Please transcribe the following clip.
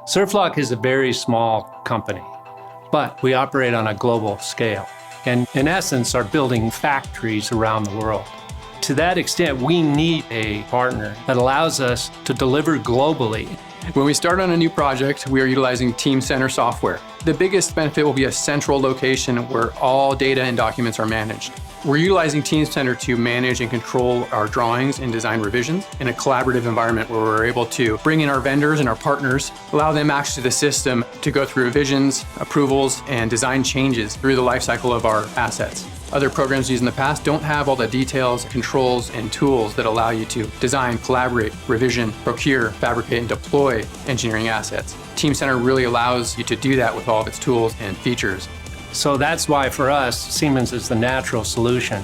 Surf Loch is a very small company, but we operate on a global scale and in essence are building factories around the world. To that extent, we need a partner that allows us to deliver globally. When we start on a new project, we are utilizing Teamcenter software. The biggest benefit will be a central location where all data and documents are managed. We're utilizing Teamcenter to manage and control our drawings and design revisions in a collaborative environment where we're able to bring in our vendors and our partners, allow them access to the system to go through revisions, approvals, and design changes through the lifecycle of our assets. Other programs used in the past don't have all the details, controls, and tools that allow you to design, collaborate, revision, procure, fabricate, and deploy engineering assets. Teamcenter really allows you to do that with all of its tools and features. So that's why for us, Siemens is the natural solution.